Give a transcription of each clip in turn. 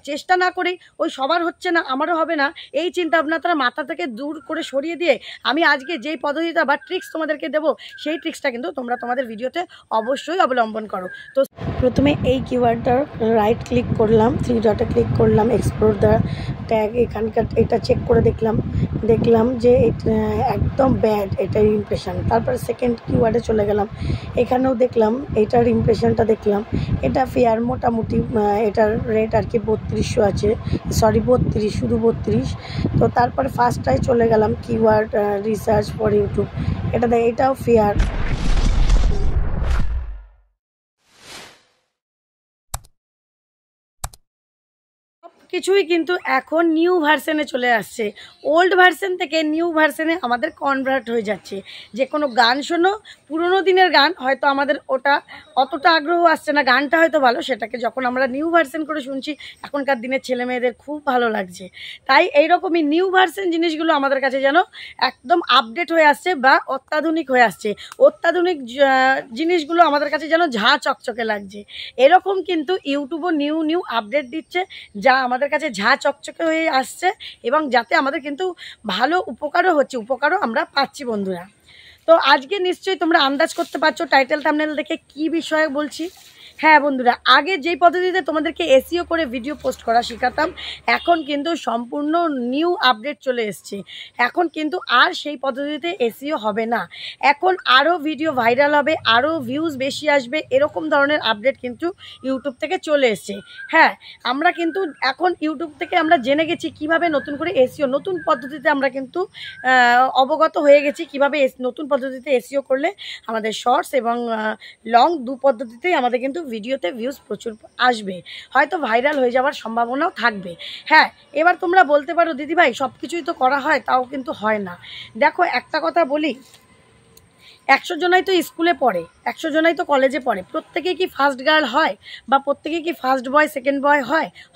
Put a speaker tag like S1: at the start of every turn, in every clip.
S1: চেষ্টা না করেই ওই সবার হচ্ছে না আমারও হবে না এই চিন্তা ভাবনা তারা মাথা থেকে দূর করে সরিয়ে দিয়ে আমি আজকে যেই পদ্ধতিটা বা ট্রিক্স তোমাদেরকে দেবো সেই ট্রিক্সটা কিন্তু তোমরা তোমাদের ভিডিওতে অবশ্যই অবলম্বন করো। তো প্রথমে এই কিওয়ার্ডটার রাইট ক্লিক করলাম, 3 ডটে ক্লিক করলাম, এক্সপ্লোর দ্য ট্যাগ, এখানকার এটা চেক করে দেখলাম যে একদম ব্যাড এটার ইমপ্রেশন। তারপরে সেকেন্ড কিওয়ার্ডে চলে গেলাম, এখানেও দেখলাম এটার ইমপ্রেশনটা দেখলাম, এটা ফেয়ার মোটামুটি, এটার রেট আর কি 3200 আছে, সরি 32, শুধু 32। তো তারপরে ফার্স্টটায় চলে গেলাম কিওয়ার্ড রিসার্চ ফর ইউটিউব, এটাও ফেয়ার। কিছুই কিন্তু এখন নিউ ভার্সনে চলে আসছে, ওল্ড ভার্সন থেকে নিউ ভার্সনে আমাদের কনভার্ট হয়ে যাচ্ছে। যে কোনো গান শোনো, পুরোনো দিনের গান হয়তো আমাদের ওটা অতটা আগ্রহ আসছে না, গানটা হয়তো ভালো, সেটাকে যখন আমরা নিউ ভার্সন করে শুনছি এখনকার দিনের ছেলে মেয়েদের খুব ভালো লাগছে। তাই এইরকমই নিউ ভার্সন জিনিসগুলো আমাদের কাছে যেন একদম আপডেট হয়ে আসছে বা অত্যাধুনিক হয়ে আসছে, অত্যাধুনিক জিনিসগুলো আমাদের কাছে যেন ঝাঁ চকচকে লাগছে। এরকম কিন্তু ইউটিউবও নিউ আপডেট দিচ্ছে যা আমাদের কাছে ঝাঁ চকচকে হয়ে আসছে এবং যাতে আমাদের কিন্তু ভালো উপকারও হচ্ছে, উপকারও আমরা পাচ্ছি বন্ধুরা। তো আজকে নিশ্চয়ই তোমরা আন্দাজ করতে পারছো টাইটেল থাম্বনেল দেখে কি বিষয়ে বলছি। হ্যাঁ বন্ধুরা, আগে যেই পদ্ধতিতে তোমাদেরকে এসইও করে ভিডিও পোস্ট করা শেখাতাম, এখন কিন্তু সম্পূর্ণ নিউ আপডেট চলে এসছে। এখন কিন্তু আর সেই পদ্ধতিতে এসইও হবে না, এখন আরও ভিডিও ভাইরাল হবে, আরও ভিউজ বেশি আসবে, এরকম ধরনের আপডেট কিন্তু ইউটিউব থেকে চলে এসছে। হ্যাঁ, আমরা কিন্তু এখন ইউটিউব থেকে আমরা জেনে গেছি কিভাবে নতুন করে এসইও, নতুন পদ্ধতিতে আমরা কিন্তু অবগত হয়ে গেছি কিভাবে নতুন পদ্ধতিতে এসইও করলে আমাদের শর্টস এবং লং দু পদ্ধতিতেই আমাদের কিন্তু ভিডিওতে ভিউজ প্রচুর আসবে, হয়তো ভাইরাল হয়ে যাওয়ার সম্ভাবনাও থাকবে। হ্যাঁ, এবার তোমরা বলতে পারো দিদিভাই সব কিছুই তো করা হয়, তাও কিন্তু হয় না। দেখো একটা কথা বলি, 100 জনাই তো স্কুলে পড়ে, 100 জনাই তো কলেজে পড়ে, প্রত্যেকেই কি ফার্স্ট গার্ল হয় বা প্রত্যেকেই কি ফার্স্ট বয় সেকেন্ড বয়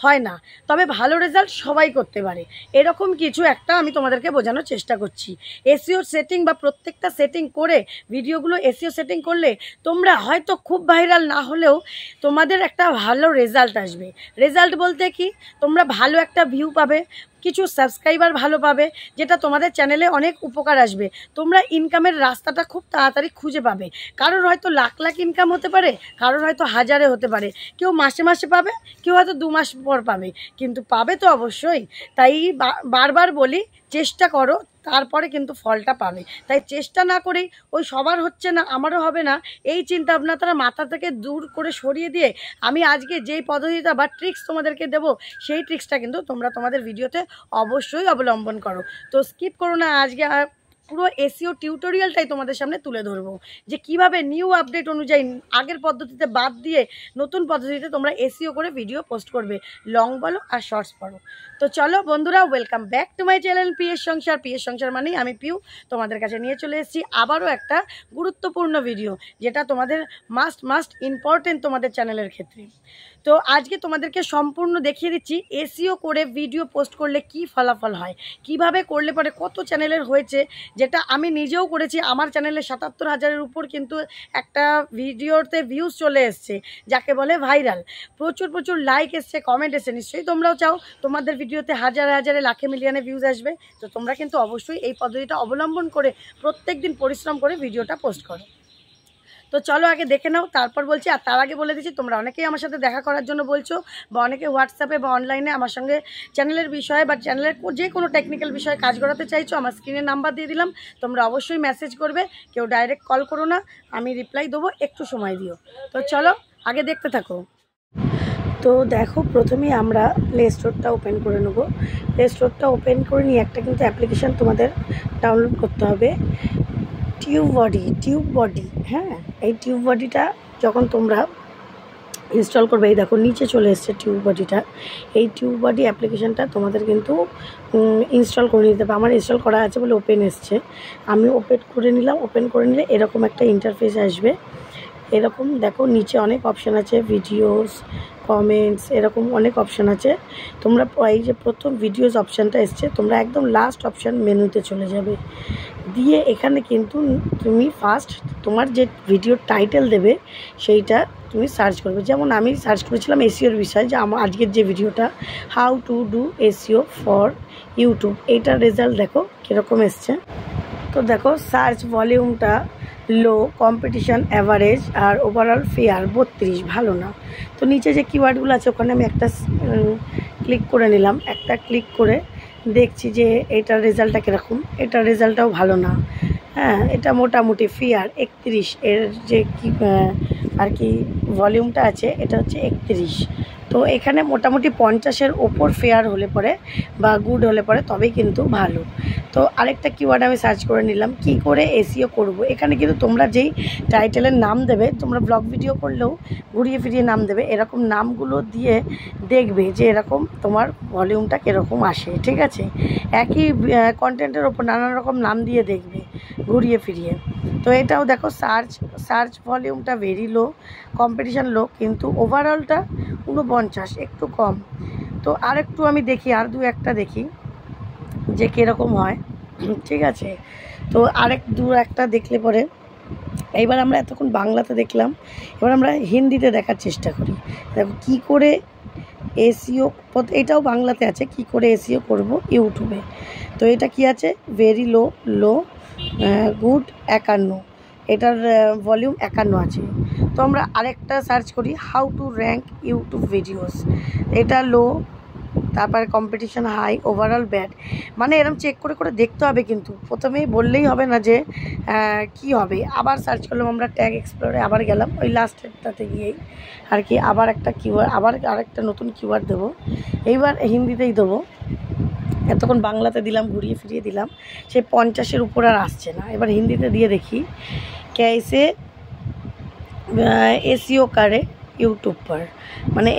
S1: হয় না। তবে ভালো রেজাল্ট সবাই করতে পারে, এরকম কিছু একটা আমি তোমাদেরকে বোঝানোর চেষ্টা করছি। এসইও সেটিং বা প্রত্যেকটা সেটিং করে ভিডিওগুলো এসইও সেটিং করলে তোমরা হয়তো খুব ভাইরাল না হলেও তোমাদের একটা ভালো রেজাল্ট আসবে। রেজাল্ট বলতে কি, তোমরা ভালো একটা ভিউ পাবে, কিছু সাবস্ক্রাইবার ভালো পাবে, যেটা তোমাদের চ্যানেলে অনেক উপকার আসবে। তোমরা ইনকামের রাস্তাটা খুব তাড়াতাড়ি খুঁজে পাবে। কারোর হয়তো লাখ ইনকাম হতে পারে, কারোর হয়তো হাজারে হতে পারে, কেউ মাসে পাবে, কেউ হয়তো 2 মাস পর পাবে, কিন্তু পাবে তো অবশ্যই। তাই বারবার বলি, চেষ্টা করো, তারপরে কিন্তু ফলটা পাবে। তাই চেষ্টা না করেই ওই সবার হচ্ছে না আমারও হবে না এই চিন্তা ভাবনা তারা মাথা থেকে দূর করে সরিয়ে দিয়ে আমি আজকে যেই পদ্ধতিটা বা ট্রিক্স তোমাদেরকে দেবো সেই ট্রিক্সটা কিন্তু তোমরা তোমাদের ভিডিওতে অবশ্যই অবলম্বন করো। তো স্কিপ করো না, আজকে পুরো এসইও টিউটোরিয়ালটাই তোমাদের সামনে তুলে ধরবো যে কিভাবে নিউ আপডেট অনুযায়ী আগের পদ্ধতিতে বাদ দিয়ে নতুন পদ্ধতিতে তোমরা এসইও করে ভিডিও পোস্ট করবে, লং বলো আর শর্টস বলো। তো চলো বন্ধুরা, welcome back to my channel PS সংসার। পিএস সংসার মানেই আমি পিউ তোমাদের কাছে নিয়ে চলে এসেছি আবারও একটা গুরুত্বপূর্ণ ভিডিও, যেটা তোমাদের মাস্ট ইম্পর্টেন্ট তোমাদের চ্যানেলের ক্ষেত্রে। তো আজকে তোমাদেরকে সম্পূর্ণ দেখিয়ে দিচ্ছি এসইও করে ভিডিও পোস্ট করলে কি ফলাফল হয়, কিভাবে করলে পরে কত চ্যানেলের হয়েছে, যেটা আমি নিজেও করেছি। আমার চ্যানেলে 77,000-এর উপর কিন্তু একটা ভিডিওতে ভিউজ চলে এসছে, যাকে বলে ভাইরাল। প্রচুর লাইক এসছে, কমেন্ট এসছে। নিশ্চয়ই তোমরাও চাও তোমাদের ভিডিওতে হাজারে লাখে মিলিয়নে ভিউজ আসবে। তো তোমরা কিন্তু অবশ্যই এই পদ্ধতিটা অবলম্বন করে প্রত্যেক দিন পরিশ্রম করে ভিডিওটা পোস্ট করো। তো চলো আগে দেখে নাও, তারপর বলছি। আর তার আগে বলে দিচ্ছি, তোমরা অনেকেই আমার সাথে দেখা করার জন্য বলছো, বা অনেকে হোয়াটসঅ্যাপে বা অনলাইনে আমার সঙ্গে চ্যানেলের বিষয়ে বা চ্যানেলের যে কোনো টেকনিক্যাল বিষয়ে কাজ করাতে চাইছো, আমার স্ক্রিনে নাম্বার দিয়ে দিলাম, তোমরা অবশ্যই মেসেজ করবে, কেউ ডাইরেক্ট কল করো না, আমি রিপ্লাই দেবো, একটু সময় দিও। তো চলো আগে দেখতে থাকো। তো দেখো, প্রথমেই আমরা প্লে স্টোরটা ওপেন করে নেবো। প্লে স্টোরটা ওপেন করে নিয়ে একটা কিন্তু অ্যাপ্লিকেশান তোমাদের ডাউনলোড করতে হবে, টিউব বডি। হ্যাঁ, এই টিউব বডিটা যখন তোমরা ইনস্টল করবে, এই দেখো নিচে চলে এসছে টিউব বডিটা। এই টিউব বডি অ্যাপ্লিকেশানটা তোমাদের কিন্তু ইনস্টল করে নিতে হবে। আমার ইনস্টল করা আছে বলে ওপেন এসছে, আমি ওপেন করে নিলাম। ওপেন করে নিলে এরকম একটা ইন্টারফেস আসবে। এরকম দেখো নিচে অনেক অপশান আছে, ভিডিওস, কমেন্টস, এরকম অনেক অপশান আছে। তোমরা এই যে প্রথম ভিডিওস অপশানটা এসছে, তোমরা একদম লাস্ট অপশান মেনুতে চলে যাবে, দিয়ে এখানে কিন্তু তুমি ফার্স্ট তোমার যে ভিডিওর টাইটেল দেবে সেইটা তুমি সার্চ করবে। যেমন আমি সার্চ করেছিলাম এসইওর বিষয়, যে আমার আজকের যে ভিডিওটা how to do SEO for YouTube, এইটার রেজাল্ট দেখো কীরকম এসছে। তো দেখো সার্চ ভলিউমটা লো, কম্পিটিশান অ্যাভারেজ, আর ওভারঅল ফেয়ার 32, ভালো না। তো নিচে যে কিওয়ার্ডগুলো আছে ওখানে আমি একটা ক্লিক করে নিলাম, একটা ক্লিক করে দেখছি যে এটার রেজাল্টটা কীরকম। এটার রেজাল্টটাও ভালো না। হ্যাঁ, এটা মোটামুটি ফেয়ার 31, এর যে কি আর কি ভলিউমটা আছে এটা হচ্ছে 31। তো এখানে মোটামুটি 50-এর ওপর ফেয়ার হলে পরে বা গুড হলে পরে তবেই কিন্তু ভালো। তো আরেকটা কিওয়ার্ড আমি সার্চ করে নিলাম, কি করে এসইও করব। এখানে কিন্তু তোমরা যেই টাইটেলের নাম দেবে, তোমরা ব্লগ ভিডিও করলেও ঘুরিয়ে ফিরিয়ে নাম দেবে, এরকম নামগুলো দিয়ে দেখবে যে এরকম তোমার ভলিউমটা কীরকম আসে। ঠিক আছে, একই কন্টেন্টের ওপর নানান রকম নাম দিয়ে দেখবে ঘুরিয়ে ফিরিয়ে। তো এটাও দেখো সার্চ ভলিউমটা ভেরি লো, কম্পিটিশান লো, কিন্তু ওভারঅলটা 49, একটু কম। তো আরেকটু আমি দেখি, আর দু একটা দেখি যে কীরকম হয়। ঠিক আছে, তো দু একটা দেখলে পরে, এইবার আমরা এতক্ষণ বাংলাতে দেখলাম, এবার আমরা হিন্দিতে দেখার চেষ্টা করি। দেখো কী করে এসইও, এটাও বাংলাতে আছে, কি করে এসইও করব ইউটিউবে। তো এটা কি আছে, ভেরি লো, গুড 51, এটার ভলিউম 51 আছে। তো আমরা আরেকটা সার্চ করি, how to rank YouTube videos, এটা লো, তারপরে কম্পিটিশান হাই, ওভারঅল ব্যাড। মানে এরকম চেক করে করে দেখতে হবে, কিন্তু প্রথমেই বললেই হবে না যে কি হবে। আবার সার্চ করলাম আমরা ট্যাগ এক্সপ্লোরে, আবার গেলাম ওই লাস্টেরটাতে গিয়েই আর কি, আবার একটা কিওয়ার্ড, আবার আরেকটা নতুন কিওয়ার্ড দেবো। এইবার হিন্দিতেই দেবো, এতক্ষণ বাংলাতে দিলাম, ঘুরিয়ে ফিরিয়ে দিলাম, সে 50-এর উপর আর আসছে না। এবার হিন্দিতে দিয়ে দেখি, कैसे এসইও করে ইউটিউব পর, মানে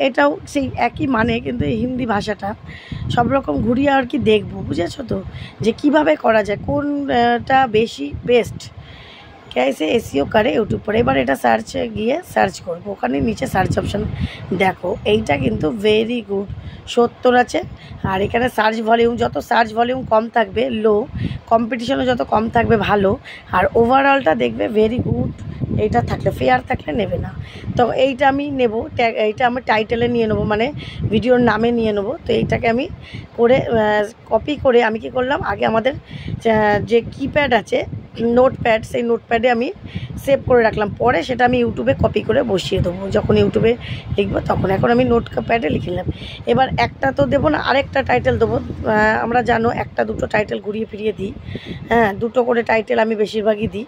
S1: এটাও সেই একই মানে, কিন্তু হিন্দি ভাষাটা সব রকম ঘুরিয়ে আর কি দেখবো, বুঝেছো তো, যে কিভাবে করা যায়, কোনটা বেশি বেস্ট। कैसे এসইও করে ইউটিউব পর। এবার এটা সার্চে গিয়ে সার্চ করবো, ওখানে নিচে সার্চ অপশান দেখো, এইটা কিন্তু ভেরি গুড 70 আছে। আর এখানে সার্চ ভলিউম, যত সার্চ ভলিউম কম থাকবে লো, কম্পিটিশনও যত কম থাকবে ভালো, আর ওভারঅলটা দেখবে ভেরি গুড। এইটা থাকলে, ফেয়ার থাকলে নেবে না। তো এইটা আমি নেব, এইটা আমি টাইটেলে নিয়ে নেবো, মানে ভিডিওর নামে নিয়ে নেবো। তো এইটাকে আমি করে কপি করে আমি কি করলাম, আগে আমাদের যে কিপ্যাড আছে নোটপ্যাড, সেই নোটপ্যাডে আমি সেভ করে রাখলাম, পরে সেটা আমি ইউটিউবে কপি করে বসিয়ে দেবো যখন ইউটিউবে লিখবো তখন। এখন আমি নোটপ্যাডে লিখে নিলাম। এবার একটা তো দেবো না, আরেকটা টাইটেল দেবো। আমরা জানো একটা দুটো টাইটেল ঘুরিয়ে ফিরিয়ে দিই, হ্যাঁ, দুটো করে টাইটেল আমি বেশিরভাগই দিই।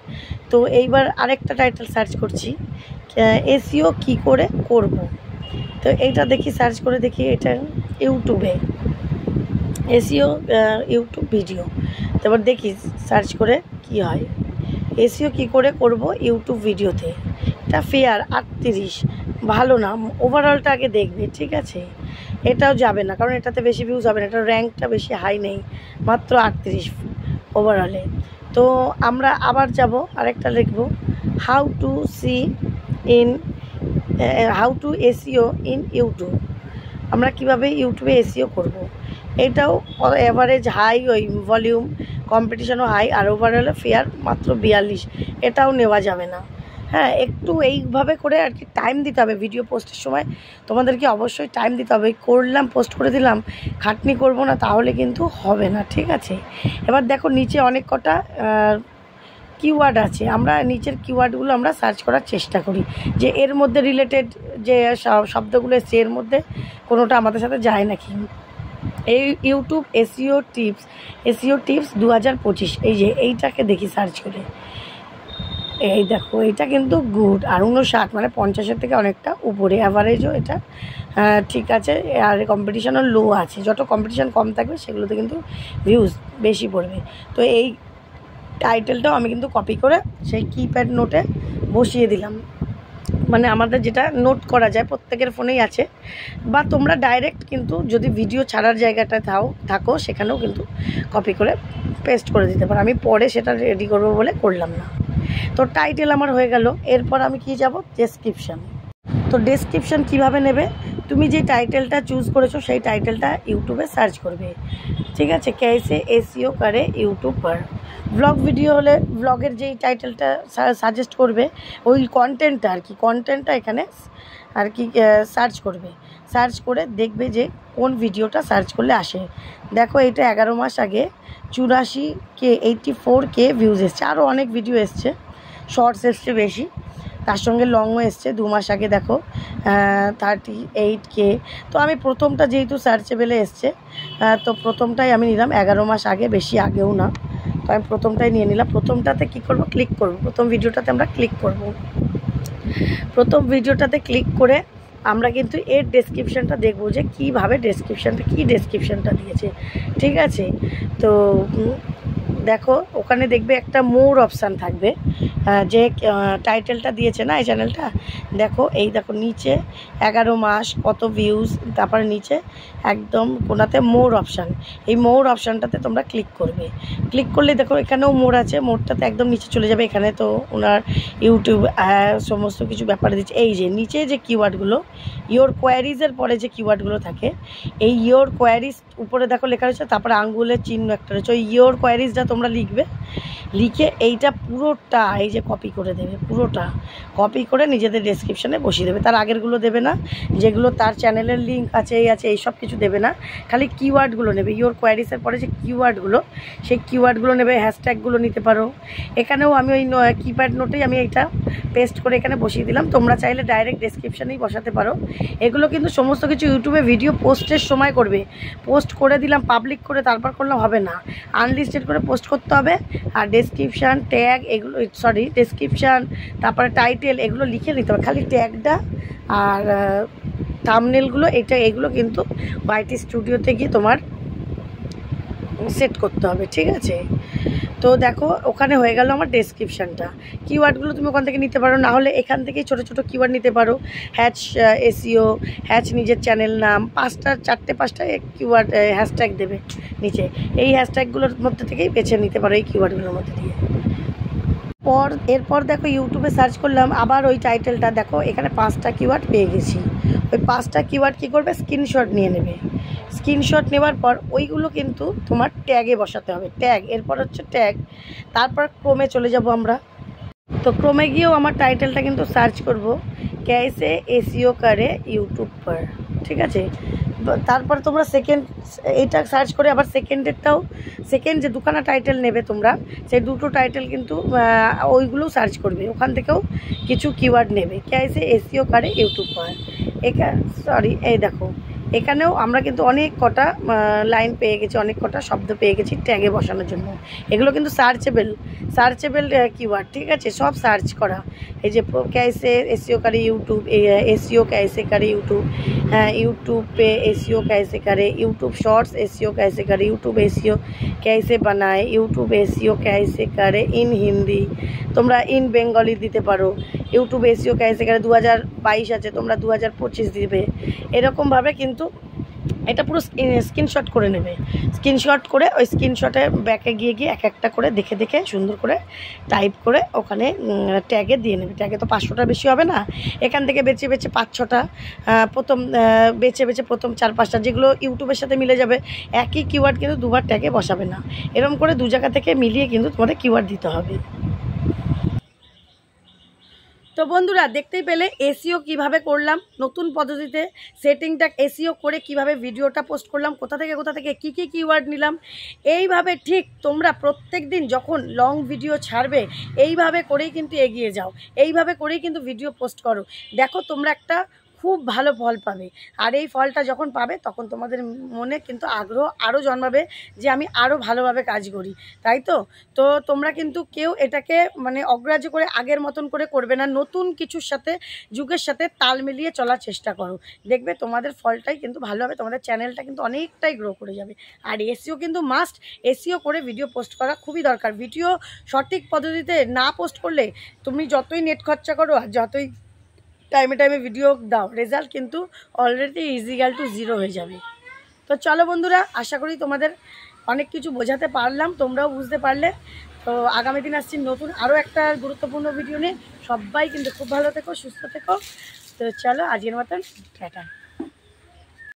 S1: তো এইবার আরেকটা টাইটেল সার্চ করছি, এসইও কি করে করব। তো এইটা দেখি, সার্চ করে দেখি, এটা ইউটিউবে এসইও ইউটিউব ভিডিও। তারপর দেখি সার্চ করে কি হয়, এসইও কি করে করব ইউটিউব ভিডিওতে। এটা ফেয়ার 38, ভালো না, ওভারঅলটা আগে দেখবে। ঠিক আছে, এটাও যাবে না, কারণ এটাতে বেশি ভিউজ হবে না, এটা র্যাঙ্কটা বেশি হাই নেই, মাত্র 38 ওভারঅলে। তো আমরা আবার যাব, আরেকটা লিখব, how to SEO in YouTube, আমরা কিভাবে ইউটিউবে এসইও করব। এটাও অ্যাভারেজ হাই, ওই ভলিউম, কম্পিটিশনও হাই, আর ওভারঅলে ফেয়ার মাত্র 42, এটাও নেওয়া যাবে না। হ্যাঁ, একটু এইভাবে করে আর কি টাইম দিতে হবে ভিডিও পোস্টের সময়, তোমাদেরকে অবশ্যই টাইম দিতে হবে। করলাম, পোস্ট করে দিলাম, খাটনি করব না, তাহলে কিন্তু হবে না। ঠিক আছে, এবার দেখো নিচে অনেক কটা কিওয়ার্ড আছে, আমরা নিচের কিওয়ার্ডগুলো আমরা সার্চ করার চেষ্টা করি, যে এর মধ্যে রিলেটেড যে শব্দগুলো এসছে এর মধ্যে কোনোটা আমাদের সাথে যায় নাকি। এই ইউটিউব এসইও টিপস 2025, এই যে এইটাকে দেখি সার্চ করে, এই দেখো এইটা কিন্তু গুড, আর 59, মানে 50-এর থেকে অনেকটা উপরে, অ্যাভারেজও এটা ঠিক আছে। আর কম্পিটিশানও লো আছে, যত কম্পিটিশান কম থাকবে সেগুলোতে কিন্তু ভিউজ বেশি পড়বে। তো এই টাইটেলটাও আমি কিন্তু কপি করে সেই কিপ্যাড নোটে বসিয়ে দিলাম, মানে আমাদের যেটা নোট করা যায়, প্রত্যেকের ফোনেই আছে, বা তোমরা ডাইরেক্ট কিন্তু যদি ভিডিও ছাড়ার জায়গাটা থাকো সেখানেও কিন্তু কপি করে পেস্ট করে দিতে পারো। আমি পরে সেটা রেডি করবো বলে করলাম না। তো টাইটেল আমার হয়ে গেল, এরপর আমি কি যাব ডেসক্রিপশান। তো ডেসক্রিপশান কিভাবে নেবে, তুমি যে টাইটেলটা চুজ করেছো সেই টাইটেলটা ইউটিউবে সার্চ করবে, ঠিক আছে। कैसे एसईओ করে ইউটিউব पर ব্লগ ভিডিও হলে ব্লগের যেই টাইটেলটা সাজেস্ট করবে ওই কন্টেন্টটা আর কি, কন্টেন্টটা এখানে আর কি সার্চ করবে। সার্চ করে দেখবে যে কোন ভিডিওটা সার্চ করলে আসে। দেখো এটা 11 মাস আগে 84K 84K ভিউজ এসছে, আরও অনেক ভিডিও এসছে, শর্টস এসছে বেশি, তার সঙ্গে লংও এসছে 2 মাস আগে দেখো 38K। তো আমি প্রথমটা যেহেতু সার্চেবেলে এসছে তো প্রথমটাই আমি নিলাম, 11 মাস আগে, বেশি আগেও না, তো আমি প্রথমটাই নিয়ে নিলাম। প্রথমটাতে কী করব, ক্লিক করব, প্রথম ভিডিওটাতে আমরা ক্লিক করব। প্রথম ভিডিওটাতে ক্লিক করে আমরা কিন্তু এর ডেসক্রিপশানটা দেখবো যে কীভাবে ডেসক্রিপশানটা দিয়েছে, ঠিক আছে। তো দেখো ওখানে দেখবে একটা মোর অপশান থাকবে, যে টাইটেলটা দিয়েছে না এই চ্যানেলটা, দেখো এই দেখো নিচে 11 মাস কত ভিউজ, তারপরে নিচে একদম কোনাতে মোর অপশান, এই মোর অপশানটাতে তোমরা ক্লিক করবে। ক্লিক করলে দেখো এখানেও মোর আছে, মোরটাতে একদম নিচে চলে যাবে। এখানে তো ওনার ইউটিউব সমস্ত কিছু ব্যাপারে দিচ্ছে। এই যে নিচে যে কিওয়ার্ডগুলো, ইয়োর কোয়ারিজের পরে যে কিওয়ার্ডগুলো থাকে, এই ইয়োর কোয়ারিজ উপরে দেখো লেখা রয়েছে, তারপরে আঙ্গুলের চিহ্ন একটা রয়েছে, ওই ইয়োর কোয়ারিজটা তোমরা লিখবে। লিখে এইটা পুরোটা এই যে কপি করে দেবে, পুরোটা কপি করে নিজেদের ডেসক্রিপশানে বসিয়ে দেবে। তার আগেরগুলো দেবে না, যেগুলো তার চ্যানেলের লিঙ্ক আছে এই আছে এই সব কিছু দেবে না, খালি কিওয়ার্ডগুলো নেবে। ইয়োর কোয়ারিজের পরে যে কিওয়ার্ডগুলো, সেই কিওয়ার্ডগুলো নেবে, হ্যাশট্যাগুলো নিতে পারো। এখানেও আমি ওই কিপ্যাড নোটেই আমি এইটা পেস্ট করে এখানে বসিয়ে দিলাম, তোমরা চাইলে ডাইরেক্ট ডেসক্রিপশানেই বসাতে পারো। এগুলো কিন্তু সমস্ত কিছু ইউটিউবে ভিডিও পোস্টের সময় করবে, পোস্ট করে দিলাম পাবলিক করে তারপর করলাম হবে না, আনলিস্টেড করে পোস্ট করতে হবে। আর ডেসক্রিপশান ট্যাগ এগুলো ডেসক্রিপশান তারপরে টাইটেল এগুলো লিখে নিতে হবে, খালি ট্যাগটা আর থাম্বনেলগুলো এগুলো কিন্তু ওয়াইটি স্টুডিওতে গিয়ে তোমার সেট করতে হবে, ঠিক আছে। তো দেখো ওখানে হয়ে গেল আমার ডেসক্রিপশানটা। কিওয়ার্ডগুলো তুমি ওখান থেকে নিতে পারো, না হলে এখান থেকেই ছোটো ছোটো কিওয়ার্ড নিতে পারো। হ্যাচ এসইও, হ্যাচ নিজের চ্যানেল নাম, 5টা কিওয়ার্ড হ্যাশট্যাগ দেবে নিচে, এই হ্যাশট্যাগুলোর মধ্যে থেকেই বেছে নিতে পারো এই কিওয়ার্ডগুলোর মধ্যে দিয়ে। এরপর দেখো ইউটিউবে সার্চ করলাম আবার ওই টাইটেলটা, দেখো এখানে 5টা কিওয়ার্ড পেয়ে গেছি। ওই 5টা কিওয়ার্ড কী করবে, স্ক্রিনশট নিয়ে নেবে। স্ক্রিনশট নেওয়ার পর ওইগুলো কিন্তু তোমার ট্যাগে বসাতে হবে, ট্যাগ, এরপর হচ্ছে ট্যাগ। তারপর ক্রোমে চলে যাব আমরা। তো ক্রোমে গিয়েও আমার টাইটেলটা কিন্তু সার্চ করব, कैसे एसईओ করে ইউটিউব पर, ঠিক আছে। তারপর তোমরা এইটা সার্চ করে আবার সেকেন্ড যে দুখানা টাইটেল নেবে তোমরা, সেই দুটো টাইটেল কিন্তু ওইগুলোও সার্চ করবে, ওখান থেকেও কিছু কিওয়ার্ড নেবে, कैसे एसईओ করে ইউটিউব पर। এই দেখো এখানেও আমরা কিন্তু অনেক কটা লাইন পেয়ে গেছি, অনেক কটা শব্দ পেয়ে গেছি ট্যাগে বসানোর জন্য। এগুলো কিন্তু সার্চেবল কিওয়ার্ড, ঠিক আছে, সব সার্চ করা। এই যে कैसे एसईओ করে ইউটিউব, एसईओ कैसे করে ইউটিউব, यूट्यूब पे एसईओ कैसे करे, यूट्यूब शॉर्ट्स एसईओ कैसे करे, यूट्यूब एसईओ कैसे बनाए, यूट्यूब एसईओ कैसे करे इन हिंदी, তোমরা ইন বেঙ্গলি দিতে পারো। ইউটিউব এসইও कैसे करे 2022 আছে, তোমরা 2025 দিবে। এরকমভাবে কিন্তু এটা পুরো স্ক্রিনশট করে নেবে। স্ক্রিনশট করে ওই স্ক্রিনশটের ব্যাকে গিয়ে এক একটা করে দেখে দেখে সুন্দর করে টাইপ করে ওখানে ট্যাগে দিয়ে নেবে। ট্যাগে তো 500টার বেশি হবে না, এখান থেকে বেছে 5-6টা প্রথম বেছে প্রথম 4-5টা যেগুলো ইউটিউবের সাথে মিলে যাবে। একই কিওয়ার্ড কিন্তু দুবার ট্যাগে বসাবে না, এরকম করে দু জায়গা থেকে মিলিয়ে কিন্তু তোমাদের কিওয়ার্ড দিতে হবে। তো বন্ধুরা দেখতেই পেলে এসইও কিভাবে করলাম, নতুন পদ্ধতিতে সেটিংটা এসইও করে কিভাবে ভিডিওটা পোস্ট করলাম, কোথা থেকে কী কিওয়ার্ড নিলাম। এইভাবে ঠিক তোমরা প্রত্যেক দিন যখন লং ভিডিও ছাড়বে এইভাবে করেই কিন্তু এগিয়ে যাও, এইভাবে করেই কিন্তু ভিডিও পোস্ট করো। দেখো তোমরা একটা খুব ভালো ফল পাবে, আর এই ফলটা যখন পাবে তখন তোমাদের মনে কিন্তু আগ্রহ আরও জন্মাবে যে আমি আরও ভালোভাবে কাজ করি, তাই তো। তো তোমরা কিন্তু কেউ এটাকে মানে অগ্রাহ্য করে আগের মতন করে করবে না, নতুন কিছুর সাথে যুগের সাথে তাল মিলিয়ে চলার চেষ্টা করো, দেখবে তোমাদের ফলটাই কিন্তু ভালো হবে, তোমাদের চ্যানেলটা কিন্তু অনেকটাই গ্রো করে যাবে। আর এসইও কিন্তু মাস্ট, এসইও করে ভিডিও পোস্ট করা খুবই দরকার। ভিডিও সঠিক পদ্ধতিতে না পোস্ট করলে তুমি যতই নেট খরচা করো আর যতই টাইমে ভিডিও দাও, রেজাল্ট কিন্তু অলরেডি = 0 হয়ে যাবে। তো চলো বন্ধুরা, আশা করি তোমাদের অনেক কিছু বোঝাতে পারলাম, তোমরাও বুঝতে পারলে। তো আগামী দিন আসছি নতুন আরও একটা গুরুত্বপূর্ণ ভিডিও নিয়ে। সবাই কিন্তু খুব ভালো থেকো, সুস্থ থেকো। তো চলো আজকের মতন টাটা।